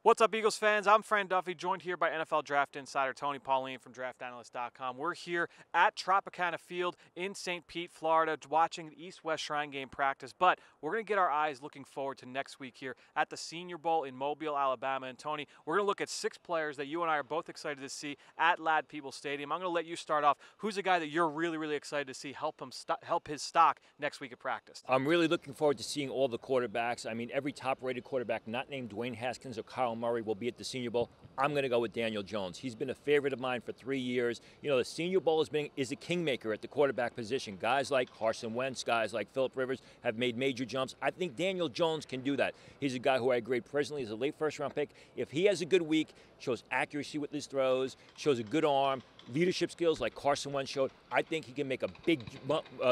What's up, Eagles fans? I'm Fran Duffy, joined here by NFL Draft Insider Tony Pauline from DraftAnalyst.com. We're here at Tropicana Field in St. Pete, Florida, watching the East-West Shrine Game practice. But we're going to get our eyes looking forward to next week here at the Senior Bowl in Mobile, Alabama. And Tony, we're going to look at 6 players that you and I are both excited to see at Lad People Stadium. I'm going to let you start off. Who's a guy that you're really excited to see help his stock next week at practice? I'm really looking forward to seeing all the quarterbacks. I mean, every top-rated quarterback not named Dwayne Haskins or Kyle Murray will be at the Senior Bowl. I'm going to go with Daniel Jones. He's been a favorite of mine for 3 years. You know, the Senior Bowl is a kingmaker at the quarterback position. Guys like Carson Wentz, guys like Phillip Rivers have made major jumps. I think Daniel Jones can do that. He's a guy who I grade personally as a late first-round pick. If he has a good week, shows accuracy with his throws, shows a good arm, leadership skills like Carson Wentz showed, I think he can make a big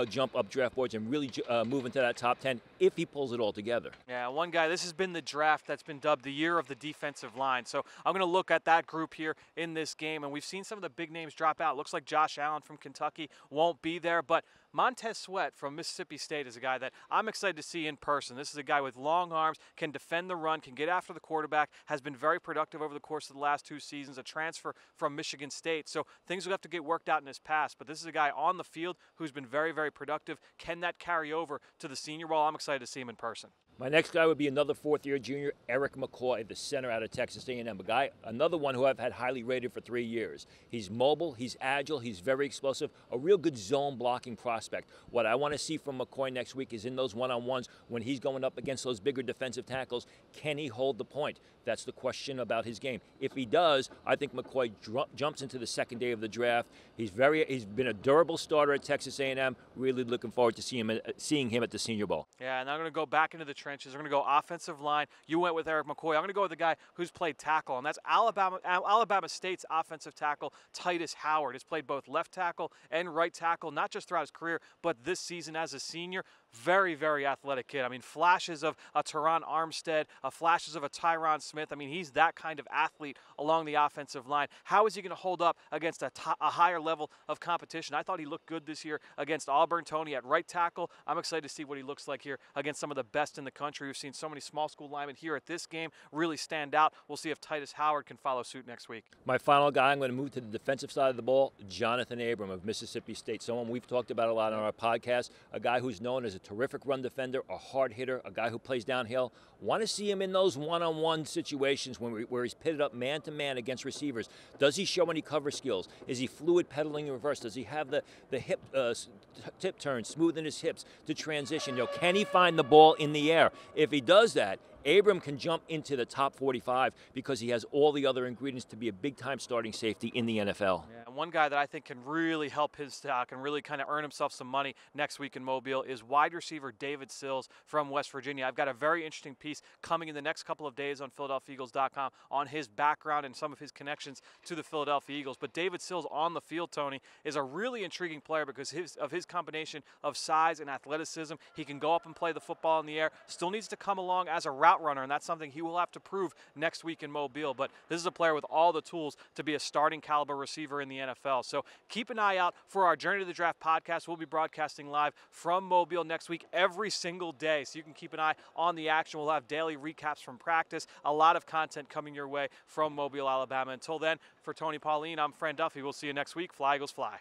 jump up draft boards and really move into that top 10 if he pulls it all together. Yeah, one guy, this has been the draft that's been dubbed the year of the defensive line. So I'm going to look at that group here in this game, and we've seen some of the big names drop out. Looks like Josh Allen from Kentucky won't be there, but Montes Sweat from Mississippi State is a guy that I'm excited to see in person. This is a guy with long arms, can defend the run, can get after the quarterback, has been very productive over the course of the last 2 seasons, a transfer from Michigan State. So things will have to get worked out in his past, but this is a guy on the field who's been very productive. Can that carry over to the Senior Bowl? I'm excited to see him in person. My next guy would be another fourth-year junior, Eric Mccoy, the center out of Texas A&M. Another one who I've had highly rated for 3 years. He's mobile, he's agile, he's very explosive, a real good zone blocking prospect. What I want to see from McCoy next week is in those one-on-ones when he's going up against those bigger defensive tackles, can he hold the point? That's the question about his game. If he does, I think McCoy jumps into the second day of the draft. He's been a durable starter at Texas A&M. Really looking forward to seeing him at the Senior Bowl. Yeah, and I'm going to go back into the trenches. We're going to go offensive line. You went with Eric McCoy. I'm going to go with the guy who's played tackle, and that's Alabama State's offensive tackle, Titus Howard. Has played both left tackle and right tackle, not just throughout his career, but this season as a senior. Very athletic kid. I mean, flashes of a Teron Armstead, flashes of a Tyron Smith. I mean, he's that kind of athlete along the offensive line. How is he going to hold up against a higher level of competition? I thought he looked good this year against Auburn. Tony at right tackle. I'm excited to see what he looks like here against some of the best in the country. We've seen so many small school linemen here at this game really stand out. We'll see if Titus Howard can follow suit next week. My final guy, I'm going to move to the defensive side of the ball, Johnathan Abram of Mississippi State. Someone we've talked about a lot on our podcast, a guy who's known as a terrific run defender, a hard hitter, a guy who plays downhill. Want to see him in those one-on-one situations where he's pitted up man-to-man against receivers. Does he show any cover skills? Is he fluid pedaling in reverse? Does he have the hip tip turn, smoothing his hips to transition? You know, can he find the ball in the air? If he does that, Abram can jump into the top 45 because he has all the other ingredients to be a big-time starting safety in the NFL. Yeah, and one guy that I think can really help his stock and really kind of earn himself some money next week in Mobile is wide receiver David Sills from West Virginia. I've got a very interesting piece coming in the next couple of days on PhiladelphiaEagles.com on his background and some of his connections to the Philadelphia Eagles. But David Sills on the field, Tony, is a really intriguing player because of his combination of size and athleticism. He can go up and play the football in the air, still needs to come along as a route runner, and that's something he will have to prove next week in Mobile. But this is a player with all the tools to be a starting caliber receiver in the NFL. So keep an eye out for our Journey to the Draft podcast. We'll be broadcasting live from Mobile next week every single day, so you can keep an eye on the action. We'll have daily recaps from practice, a lot of content coming your way from Mobile, Alabama. Until then, for Tony Pauline, I'm Fran Duffy. We'll see you next week. Fly, Eagles, fly.